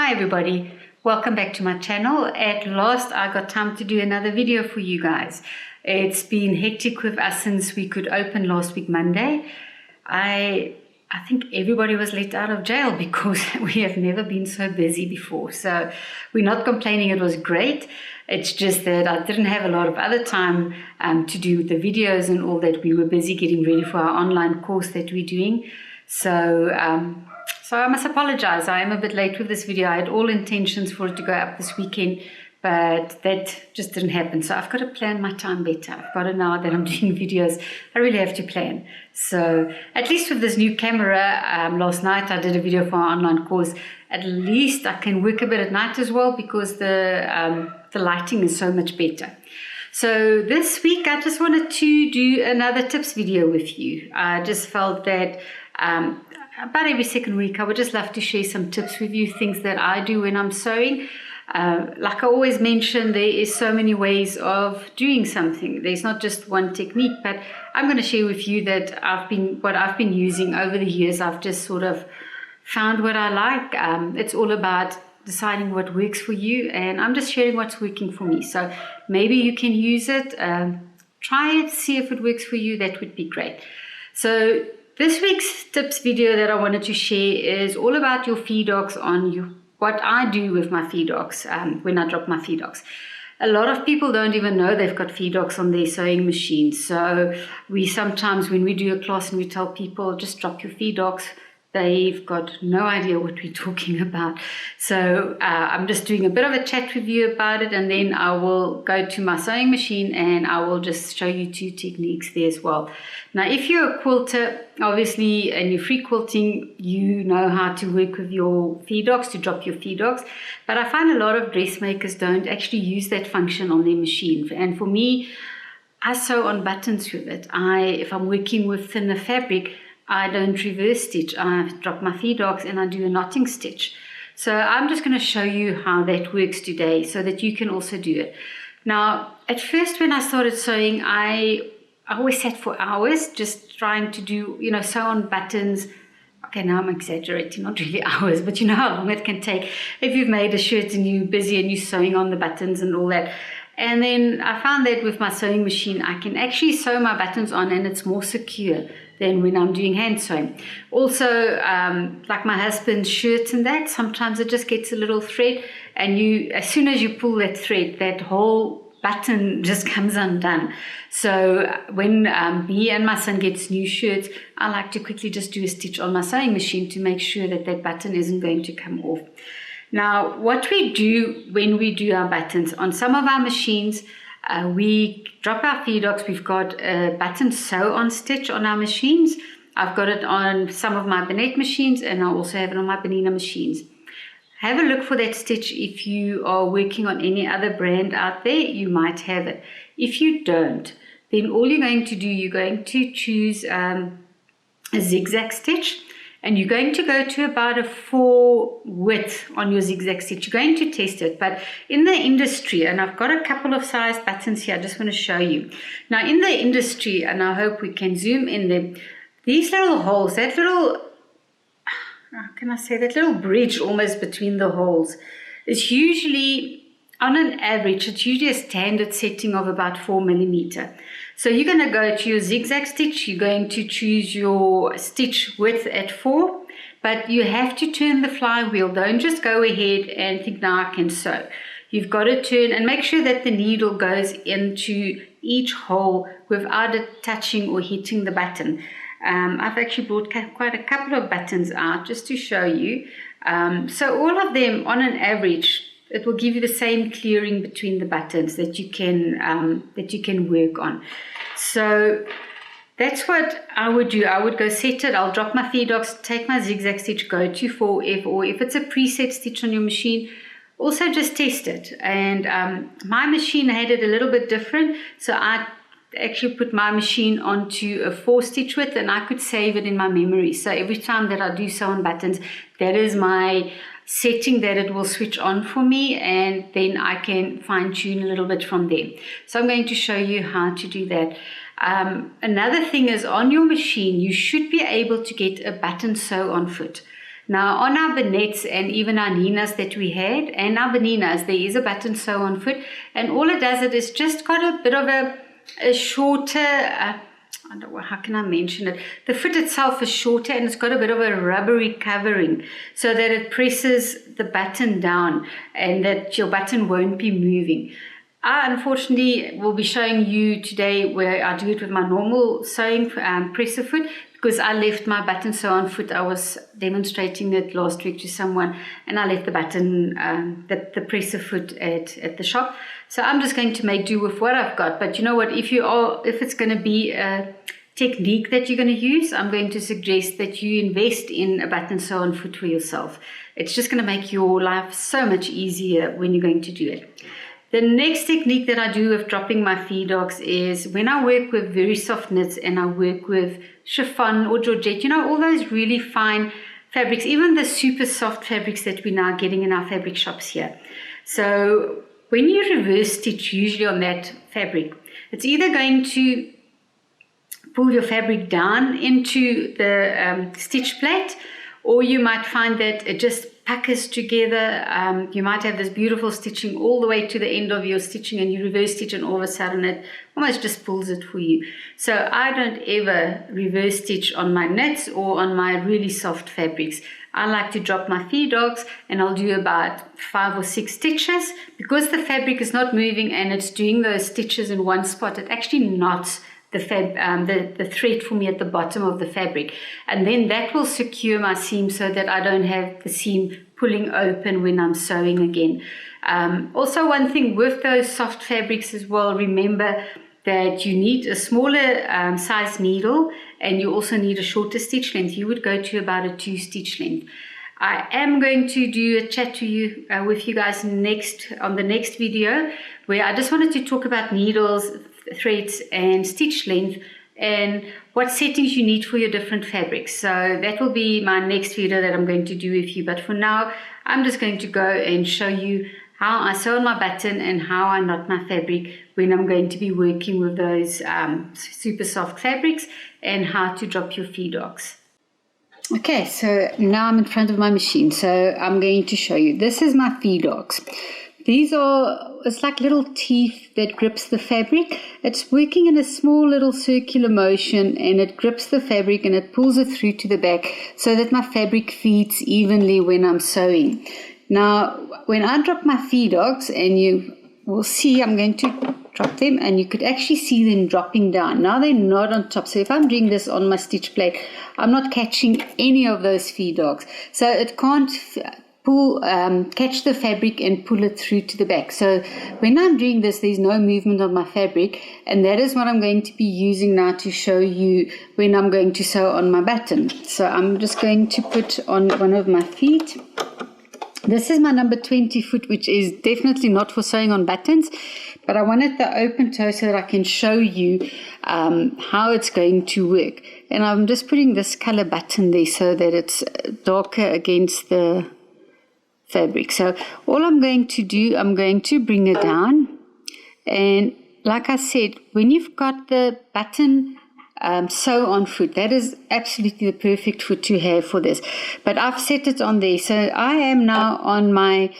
Hi everybody, welcome back to my channel. At last I got time to do another video for you guys. It's been hectic with us since we could open last week Monday. I think everybody was let out of jail because we have never been so busy before. So we're not complaining, it was great. It's just that I didn't have a lot of other time to do the videos and all that. We were busy getting ready for our online course that we're doing. So I must apologize. I am a bit late with this video. I had all intentions for it to go up this weekend, but that just didn't happen. So I've got to plan my time better. I've got to, now that I'm doing videos, I really have to plan. So at least with this new camera, last night I did a video for our online course. At least I can work a bit at night as well because the lighting is so much better. So this week I just wanted to do another tips video with you. I just felt that about every second week I would just love to share some tips with you, things that I do when I'm sewing. Like I always mention, there is so many ways of doing something. There's not just one technique, but I'm going to share with you that what I've been using over the years. I've just sort of found what I like. It's all about deciding what works for you, and I'm just sharing what's working for me. So maybe you can use it, try it, see if it works for you. That would be great. So this week's tips video that I wanted to share is all about your feedogs what I do with my feedogs when I drop my feedogs. A lot of people don't even know they've got feedogs on their sewing machine. So we sometimes, when we do a class and we tell people just drop your feedogs, they've got no idea what we're talking about. So I'm just doing a bit of a chat with you about it, and then I will go to my sewing machine and I will just show you two techniques there as well. Now, if you're a quilter, obviously, and you're free quilting, you know how to work with your feedogs, to drop your feedogs. But I find a lot of dressmakers don't actually use that function on their machine. And for me, I sew on buttons with it. If I'm working with thinner fabric, I don't reverse stitch. I drop my feedogs and I do a knotting stitch. So I'm just going to show you how that works today so that you can also do it. Now, at first when I started sewing, I always sat for hours just trying to do, sew on buttons. Okay, now I'm exaggerating, not really hours, but you know how long it can take if you've made a shirt and you're busy and you're sewing on the buttons and all that. And then I found that with my sewing machine, I can actually sew my buttons on and it's more secure than when I'm doing hand sewing. Also, like my husband's shirts and that, sometimes it just gets a little thread, and as soon as you pull that thread, that whole button just comes undone. So when me and my son gets new shirts, I like to quickly just do a stitch on my sewing machine to make sure that that button isn't going to come off. Now, what we do when we do our buttons, on some of our machines, we drop our feedogs. We've got a button sew on stitch on our machines. I've got it on some of my Bernina machines, and I also have it on my Bernina machines. Have a look for that stitch. If you are working on any other brand out there, you might have it. If you don't, then all you're going to do, you're going to choose a zigzag stitch, and you're going to go to about a 4 width on your zigzag stitch. You're going to test it, but in the industry, and I've got a couple of size buttons here, I just want to show you. Now in the industry, and I hope we can zoom in them, these little holes, that little, how can I say, that little bridge almost between the holes is usually, on an average, it's usually a standard setting of about 4 millimeter. So you're going to go to your zigzag stitch, you're going to choose your stitch width at 4, but you have to turn the flywheel. Don't just go ahead and think, now I can sew. You've got to turn and make sure that the needle goes into each hole without it touching or hitting the button. I've actually brought quite a couple of buttons out just to show you. So all of them, on an average, it will give you the same clearing between the buttons that you can work on. So that's what I would do. I would go set it. I'll drop my feedogs, take my zigzag stitch, go to 4F, or if it's a preset stitch on your machine, also just test it. And my machine had it a little bit different, so I actually put my machine onto a 4 stitch width, and I could save it in my memory. So every time that I do sew on buttons, that is my setting that it will switch on for me, and then I can fine tune a little bit from there. So I'm going to show you how to do that. Another thing is, on your machine you should be able to get a button sew on foot. Now on our bonnettes and even our Ninas that we had, and our Berninas, there is a button sew on foot, and all it does, it is just got a bit of a shorter, I don't know, how can I mention it? The foot itself is shorter and it's got a bit of a rubbery covering so that it presses the button down and that your button won't be moving. I unfortunately will be showing you today where I do it with my normal sewing presser foot, because I left my button sew on foot. I was demonstrating it last week to someone and I left the button, the presser foot at the shop. So I'm just going to make do with what I've got. But you know what, if it's going to be a technique that you're going to use, I'm going to suggest that you invest in a button sew on foot for yourself. It's just going to make your life so much easier when you're going to do it. The next technique that I do with dropping my feed dogs is when I work with very soft knits and I work with chiffon or georgette, you know, all those really fine fabrics, even the super soft fabrics that we're now getting in our fabric shops here. So when you reverse stitch usually on that fabric, it's either going to pull your fabric down into the stitch plate, or you might find that it just puckers together. You might have this beautiful stitching all the way to the end of your stitching and you reverse stitch and all of a sudden it almost just pulls it for you. So I don't ever reverse stitch on my knits or on my really soft fabrics. I like to drop my feed dogs and I'll do about 5 or 6 stitches. Because the fabric is not moving and it's doing those stitches in one spot, it actually knots the thread for me at the bottom of the fabric, and then that will secure my seam so that I don't have the seam pulling open when I'm sewing again. Also, one thing with those soft fabrics as well, remember that you need a smaller size needle and you also need a shorter stitch length. You would go to about a 2 stitch length. I am going to do a chat to you with you guys on the next video, where I just wanted to talk about needles, threads and stitch length and what settings you need for your different fabrics. So that will be my next video that I'm going to do with you. But for now, I'm just going to go and show you how I sew on my button and how I knot my fabric when I'm going to be working with those super soft fabrics, and how to drop your feed dogs. Okay, so now I'm in front of my machine, so I'm going to show you. This is my feed dogs. These are, it's like little teeth that grips the fabric. It's working in a small little circular motion and it grips the fabric and it pulls it through to the back so that my fabric feeds evenly when I'm sewing. Now, when I drop my feed dogs, and you will see, I'm going to drop them and you could actually see them dropping down. Now they're not on top. So if I'm doing this on my stitch plate, I'm not catching any of those feed dogs. So it can't catch the fabric and pull it through to the back. So when I'm doing this, there's no movement of my fabric, and that is what I'm going to be using now to show you when I'm going to sew on my button. So I'm just going to put on one of my feet. This is my number 20 foot, which is definitely not for sewing on buttons, but I wanted the open toe so that I can show you how it's going to work. And I'm just putting this color button there so that it's darker against the fabric. So all I'm going to do, I'm going to bring it down, and like I said, when you've got the button sew on foot, that is absolutely the perfect foot to have for this. But I've set it on there, so I am now on my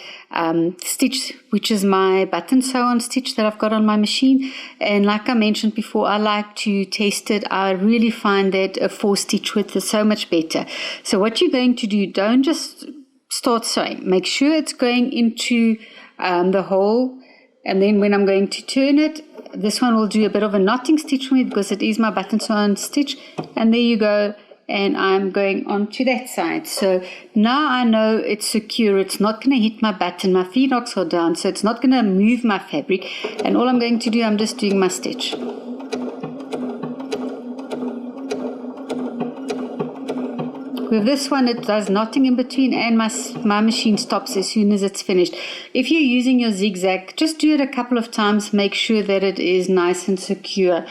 stitch, which is my button sew on stitch that I've got on my machine. And like I mentioned before, I like to test it. I really find that a 4 stitch width is so much better. So what you're going to do, don't just start sewing. Make sure it's going into the hole, and then when I'm going to turn it, this one will do a bit of a knotting stitch for me because it is my button sew on stitch, and there you go, and I'm going on to that side. So now I know it's secure. It's not going to hit my button. My feed dogs are down, so it's not going to move my fabric, and all I'm going to do, I'm just doing my stitch. With this one, it does knotting in between, and my machine stops as soon as it's finished. If you're using your zigzag, just do it a couple of times. Make sure that it is nice and secure.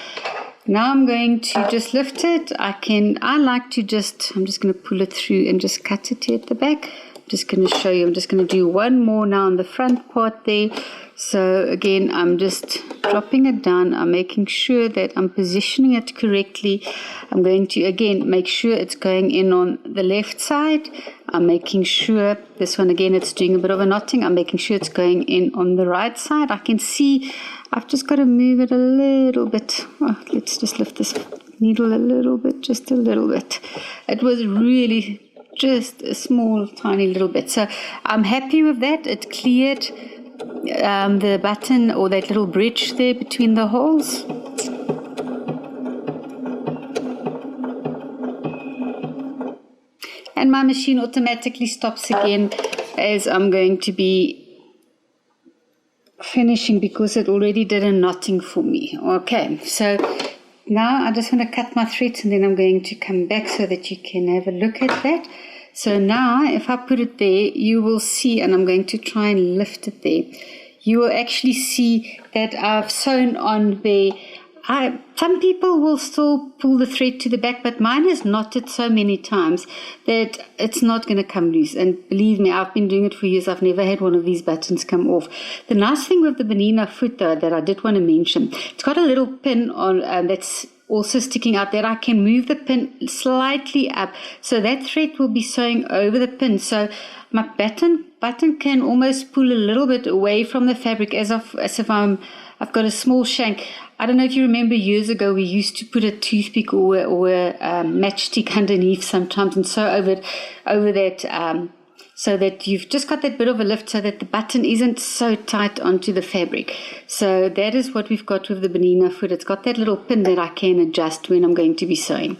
Now I'm going to just lift it. I'm just going to pull it through and just cut it here at the back. I'm just going to show you. I'm just going to do one more now on the front part there. So again, I'm just dropping it down. I'm making sure that I'm positioning it correctly. I'm going to again make sure it's going in on the left side. I'm making sure this one again, it's doing a bit of a knotting. I'm making sure it's going in on the right side. I can see I've just got to move it a little bit. Oh, let's just lift this needle a little bit, just a little bit. It was really just a small tiny little bit, so I'm happy with that. It cleared the button or that little bridge there between the holes. And my machine automatically stops again as I'm going to be finishing because it already did a knotting for me. Okay, so now I just want to cut my threads and then I'm going to come back so that you can have a look at that. So now if I put it there, you will see, and I'm going to try and lift it there, you will actually see that I've sewn on there. Some people will still pull the thread to the back, but mine is knotted so many times that it's not going to come loose. And believe me, I've been doing it for years. I've never had one of these buttons come off. The nice thing with the Bernina foot, though, that I did want to mention, it's got a little pin on that's also sticking out that I can move the pin slightly up. So that thread will be sewing over the pin. So my button can almost pull a little bit away from the fabric as if I've got a small shank. I don't know if you remember years ago we used to put a toothpick or a matchstick underneath sometimes and sew over that so that you've just got that bit of a lift so that the button isn't so tight onto the fabric. So that is what we've got with the Bernina foot. It's got that little pin that I can adjust when I'm going to be sewing.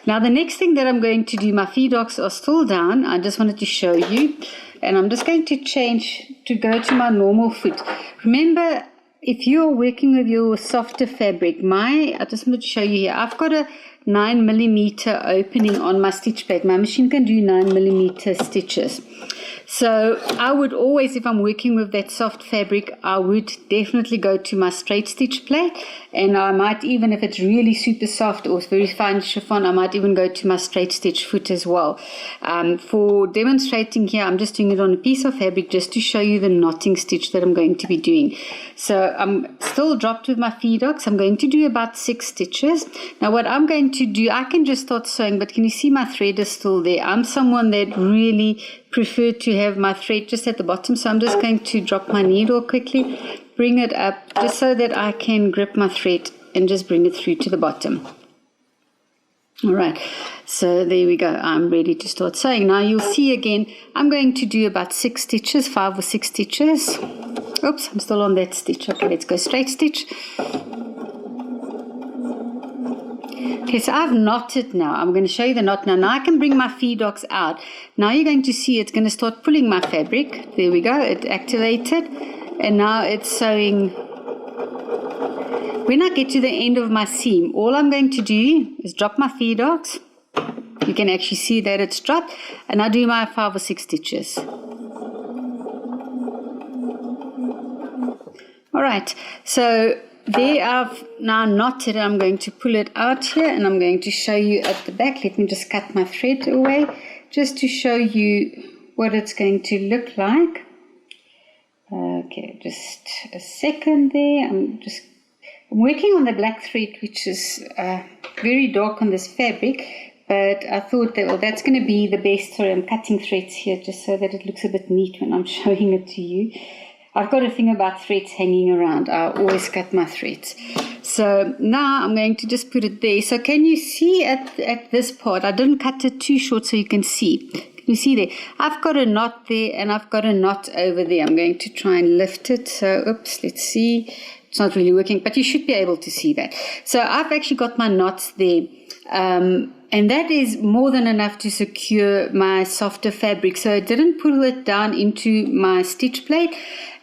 Now the next thing that I'm going to do, my feed hooks are still down. I just wanted to show you, and I'm just going to change to go to my normal foot. Remember, if you're working with your softer fabric, I just wanted to show you here, I've got a 9mm opening on my stitch plate. My machine can do 9mm stitches. So I would always, if I'm working with that soft fabric, I would definitely go to my straight stitch plate, and I might even, if it's really super soft or very fine chiffon, I might even go to my straight stitch foot as well. For demonstrating here, I'm just doing it on a piece of fabric just to show you the knotting stitch that I'm going to be doing. So I'm still dropped with my feed hooks. I'm going to do about 6 stitches. Now what I'm going to do, I can just start sewing, but can you see my thread is still there? I'm someone that really prefer to have my thread just at the bottom, so I'm just going to drop my needle quickly, bring it up just so that I can grip my thread and just bring it through to the bottom. Alright, so there we go. I'm ready to start sewing. Now you'll see again, I'm going to do about 6 stitches, 5 or 6 stitches. Oops, I'm still on that stitch. Okay, let's go straight stitch. Okay, so I've knotted now. I'm going to show you the knot now. Now I can bring my feed hooks out. Now you're going to see it's going to start pulling my fabric. There we go. It activated. And now it's sewing. When I get to the end of my seam, all I'm going to do is drop my feed hooks. You can actually see that it's dropped. And I do my 5 or 6 stitches. Alright, so there I've now knotted. I'm going to pull it out here and I'm going to show you at the back. Let me just cut my thread away just to show you what it's going to look like. Okay, just a second there. I'm working on the black thread, which is very dark on this fabric, but I thought that, well, that's going to be the best. Sorry, I'm cutting threads here just so that it looks a bit neat when I'm showing it to you. I've got a thing about threads hanging around. I always cut my threads. So now I'm going to just put it there. So can you see at this part, I didn't cut it too short so you can see. Can you see there? I've got a knot there and I've got a knot over there. I'm going to try and lift it. So, oops, let's see. It's not really working, but you should be able to see that. So I've actually got my knots there. And that is more than enough to secure my softer fabric. So it didn't pull it down into my stitch plate,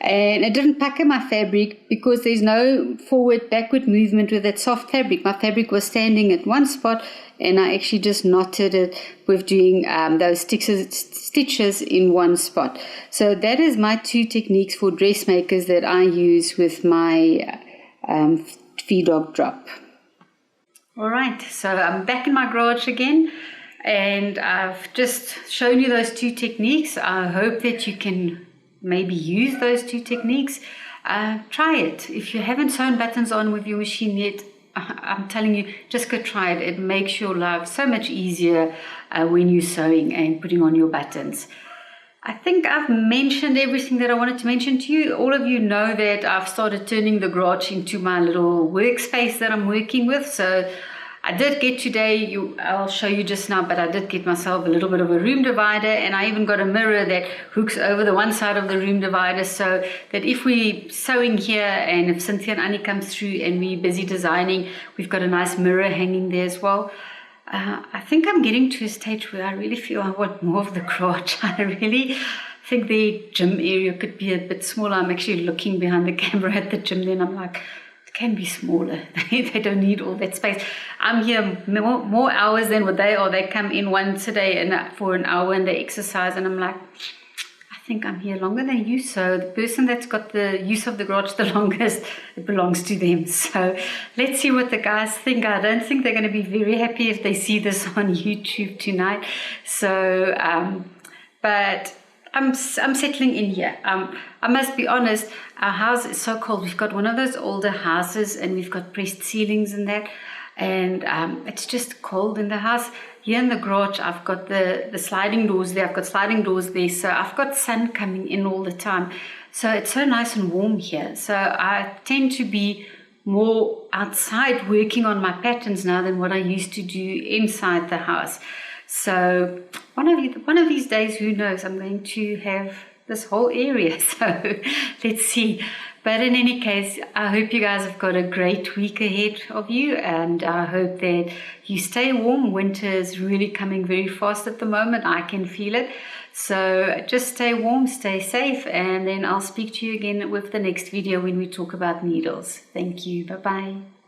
and it didn't pucker my fabric because there's no forward-backward movement with that soft fabric. My fabric was standing at one spot, and I actually just knotted it with doing those stitches in one spot. So that is my 2 techniques for dressmakers that I use with my feed hook drop. Alright, so I'm back in my garage again, and I've just shown you those 2 techniques. I hope that you can maybe use those 2 techniques. try it. If you haven't sewn buttons on with your machine yet, I'm telling you, just go try it. It makes your life so much easier when you're sewing and putting on your buttons. I think I've mentioned everything that I wanted to mention to you. All of you know that I've started turning the garage into my little workspace that I'm working with. So I did get today, I'll show you just now, but I did get myself a little bit of a room divider, and I even got a mirror that hooks over the one side of the room divider, so that if we're sewing here and if Cynthia and Annie comes through and we're busy designing, we've got a nice mirror hanging there as well. I think I'm getting to a stage where I really feel I want more of the garage. I really think the gym area could be a bit smaller. I'm actually looking behind the camera at the gym there, and I'm like, it can be smaller. They don't need all that space. I'm here more hours than what they are. They come in once a day and for an hour and they exercise, and I'm like, I think I'm here longer than you. So the person that's got the use of the garage the longest, it belongs to them. So let's see what the guys think. I don't think they're going to be very happy if they see this on YouTube tonight. So, but I'm settling in here. I must be honest, our house is so cold. We've got one of those older houses and we've got pressed ceilings and that. And it's just cold in the house. Here in the garage, I've got the sliding doors there. I've got sliding doors there. So I've got sun coming in all the time. So it's so nice and warm here. So I tend to be more outside working on my patterns now than what I used to do inside the house. So one of these days, who knows, I'm going to have this whole area. So let's see. But in any case, I hope you guys have got a great week ahead of you, and I hope that you stay warm. Winter is really coming very fast at the moment. I can feel it. So just stay warm, stay safe, and then I'll speak to you again with the next video when we talk about needles. Thank you. Bye-bye.